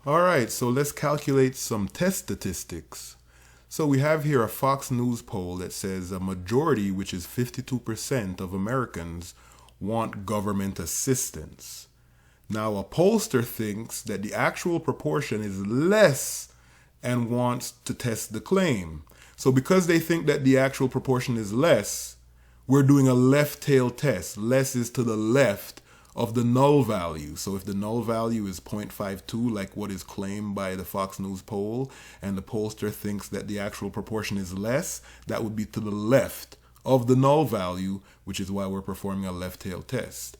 All right, so let's calculate some test statistics. So we have here a Fox News poll that says a majority, which is 52% of Americans, want government assistance. Now, a pollster thinks that the actual proportion is less and wants to test the claim. So because they think that the actual proportion is less, we're doing a left tail test. Less is to the left of the null value. So if the null value is 0.52, like what is claimed by the Fox News poll, and the pollster thinks that the actual proportion is less, that would be to the left of the null value, which is why we're performing a left tail test.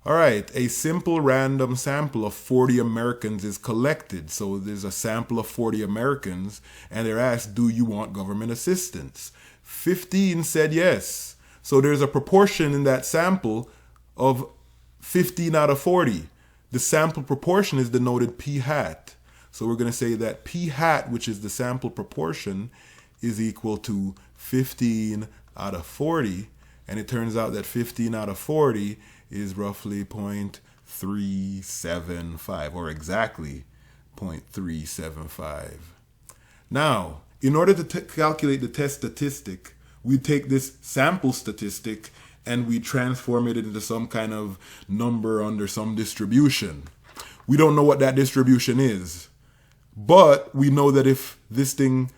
All right, a simple random sample of 40 Americans is collected. So there's a sample of 40 Americans, and they're asked, do you want government assistance? 15 said yes. So there's a proportion in that sample of 15 out of 40. The sample proportion is denoted p hat. So we're going to say that p hat, which is the sample proportion, is equal to 15 out of 40. And it turns out that 15 out of 40 is roughly 0.375, or exactly 0.375. Now, in order to calculate the test statistic, we take this sample statistic and we transform it into some kind of number under some distribution. We don't know what that distribution is, but we know that if this thing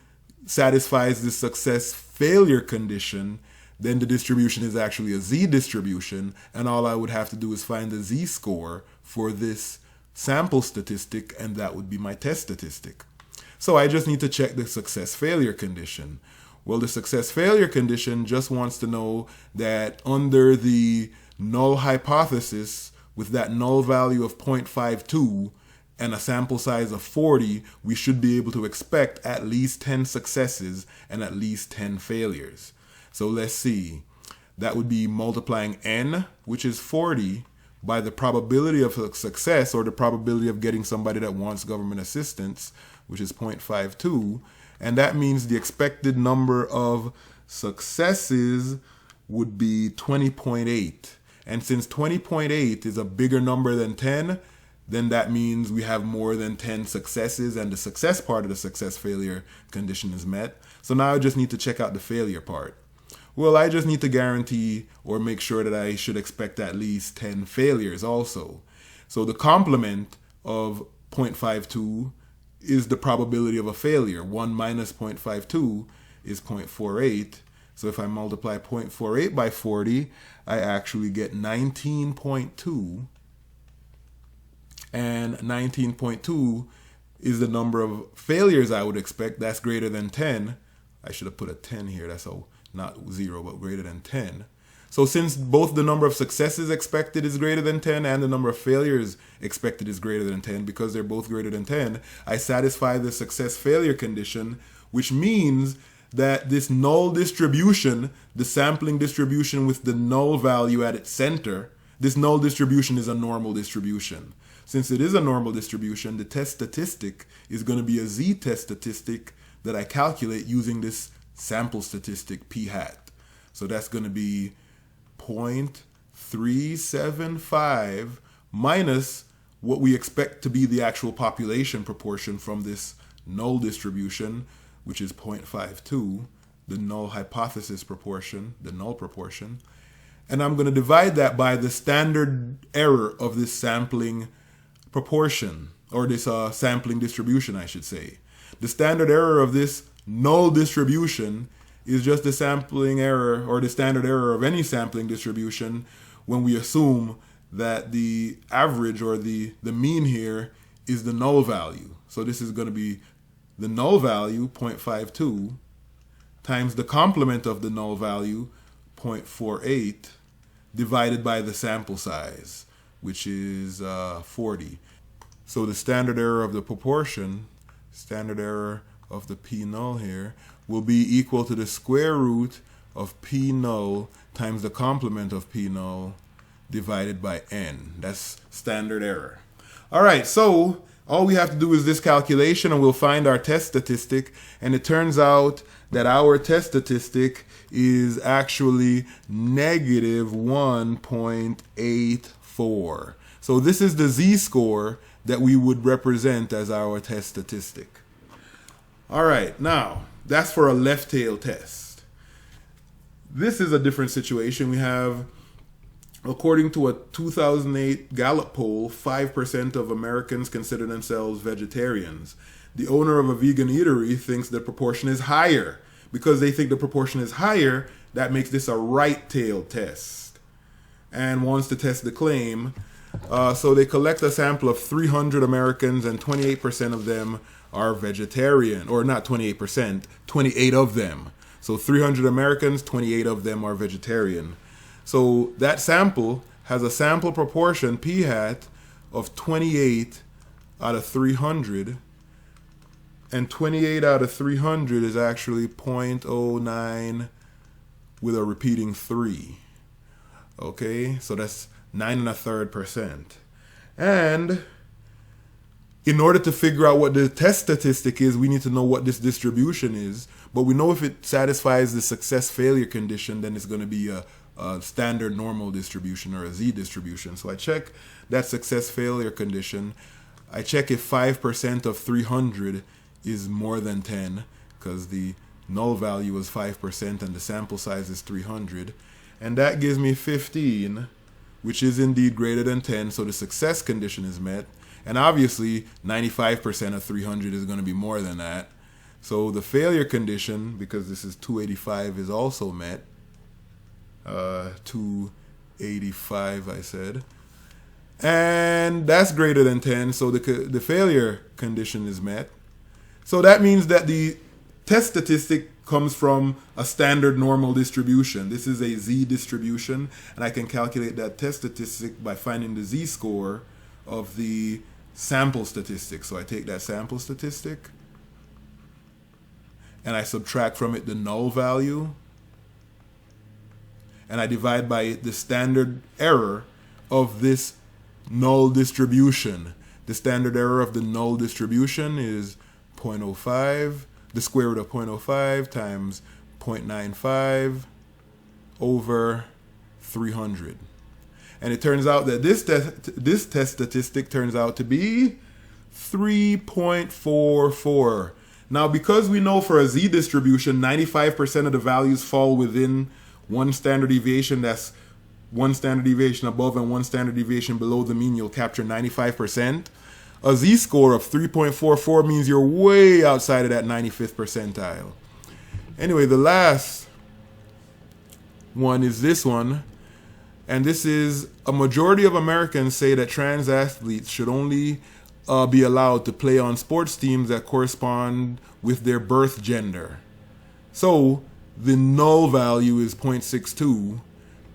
satisfies the success-failure condition, then the distribution is actually a z-distribution, and all I would have to do is find the z-score for this sample statistic, and that would be my test statistic. So I just need to check the success-failure condition. Well, the success-failure condition just wants to know that under the null hypothesis, with that null value of 0.52 and a sample size of 40, we should be able to expect at least 10 successes and at least 10 failures. So let's see. That would be multiplying n, which is 40, by the probability of success, or the probability of getting somebody that wants government assistance, which is 0.52. And that means the expected number of successes would be 20.8. And since 20.8 is a bigger number than 10, then that means we have more than 10 successes, and the success part of the success-failure condition is met. So now I just need to check out the failure part. Well, I just need to guarantee or make sure that I should expect at least 10 failures also. So the complement of 0.52 is the probability of a failure. 1 minus 0.52 is 0.48. So if I multiply 0.48 by 40, I actually get 19.2. And 19.2 is the number of failures I would expect. That's greater than 10. I should have put a 10 here. That's not 0, but greater than 10. So since both the number of successes expected is greater than 10 and the number of failures expected is greater than 10, because they're both greater than 10, I satisfy the success-failure condition, which means that this null distribution, the sampling distribution with the null value at its center, this null distribution is a normal distribution. Since it is a normal distribution, the test statistic is going to be a z-test statistic that I calculate using this sample statistic p hat. So that's going to be 0.375 minus what we expect to be the actual population proportion from this null distribution, which is 0.52, the null hypothesis proportion, the null proportion. And I'm going to divide that by the standard error of this sampling proportion, or this sampling distribution, I should say. The standard error of this null distribution is just the sampling error, or the standard error of any sampling distribution, when we assume that the average, or the mean here, is the null value. So this is going to be the null value, 0.52, times the complement of the null value, 0.48, divided by the sample size, which is 40. So the standard error of the proportion, standard error of the p null here, will be equal to the square root of p null times the complement of p null divided by n. That's standard error. All right, so all we have to do is this calculation and we'll find our test statistic, and it turns out that our test statistic is actually negative 1.84. So this is the z-score, that we would represent as our test statistic. All right, now that's for a left tail test. This is a different situation. We have, according to a 2008 Gallup poll, 5% of Americans consider themselves vegetarians. The owner of a vegan eatery thinks the proportion is higher. Because they think the proportion is higher, that makes this a right tail test and wants to test the claim. So they collect a sample of 300 Americans, and 28% of them are vegetarian, or not 28%, 28 of them. So 300 Americans, 28 of them are vegetarian. So that sample has a sample proportion, p hat, of 28 out of 300. And 28 out of 300 is actually 0.09 with a repeating 3. Okay, so that's 9 1/3%. And in order to figure out what the test statistic is, we need to know what this distribution is. But we know if it satisfies the success-failure condition, then it's going to be a standard normal distribution or a Z distribution. So I check that success-failure condition. I check if 5% of 300 is more than 10, because the null value is 5% and the sample size is 300. And that gives me 15, which is indeed greater than 10, so the success condition is met. And obviously, 95% of 300 is going to be more than that. So the failure condition, because this is 285, is also met. 285, I said. And that's greater than 10, so the failure condition is met. So that means that the test statistic comes from a standard normal distribution. This is a Z distribution, and I can calculate that test statistic by finding the Z score of the sample statistic. So I take that sample statistic, and I subtract from it the null value, and I divide by it the standard error of this null distribution. The standard error of the null distribution is 0.05, the square root of 0.05 times 0.95 over 300. And it turns out that this test statistic turns out to be 3.44. Now, because we know for a Z distribution, 95% of the values fall within one standard deviation, that's one standard deviation above and one standard deviation below the mean, you'll capture 95%. A Z-score of 3.44 means you're way outside of that 95th percentile. Anyway, the last one is this one. And this is, a majority of Americans say that trans athletes should only be allowed to play on sports teams that correspond with their birth gender. So the null value is 0.62.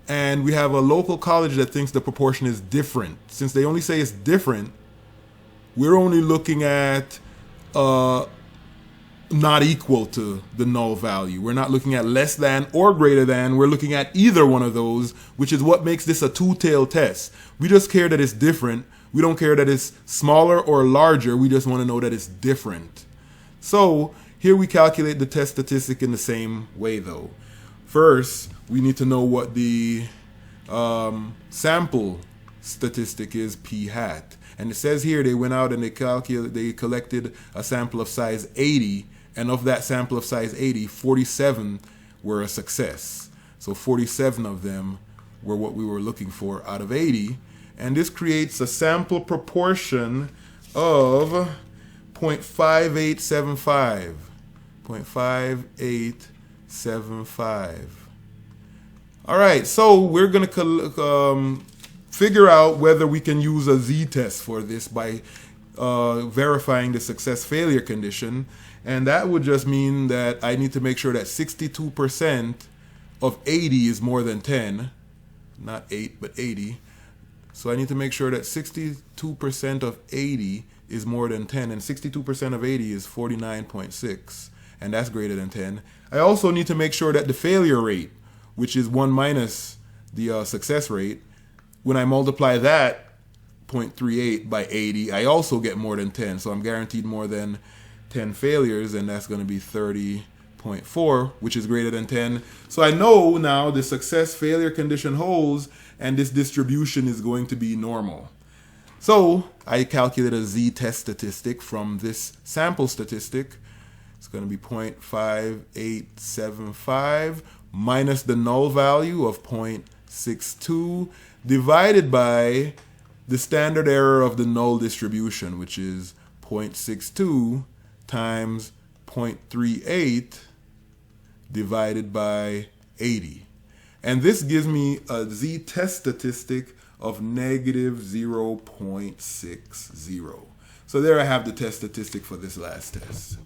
And we have a local college that thinks the proportion is different. Since they only say it's different, we're only looking at not equal to the null value. We're not looking at less than or greater than. We're looking at either one of those, which is what makes this a two-tailed test. We just care that it's different. We don't care that it's smaller or larger. We just want to know that it's different. So here we calculate the test statistic in the same way, though. First, we need to know what the sample statistic is, p hat. And it says here they went out and they collected a sample of size 80, and of that sample of size 80, 47 were a success. So 47 of them were what we were looking for out of 80. And this creates a sample proportion of 0.5875. 0.5875. All right, so we're going to figure out whether we can use a Z-test for this by verifying the success-failure condition. And that would just mean that I need to make sure that 62% of 80 is more than 10. Not 8, but 80. So I need to make sure that 62% of 80 is more than 10. And 62% of 80 is 49.6. And that's greater than 10. I also need to make sure that the failure rate, which is 1 minus the success rate, when I multiply that 0.38 by 80, I also get more than 10. So I'm guaranteed more than 10 failures, and that's going to be 30.4, which is greater than 10. So I know now the success-failure condition holds, and this distribution is going to be normal. So I calculate a z-test statistic from this sample statistic. It's going to be 0.5875 minus the null value of 0.62 divided by the standard error of the null distribution, which is 0.62 times 0.38 divided by 80. And this gives me a z-test statistic of negative 0.60. So there I have the test statistic for this last test.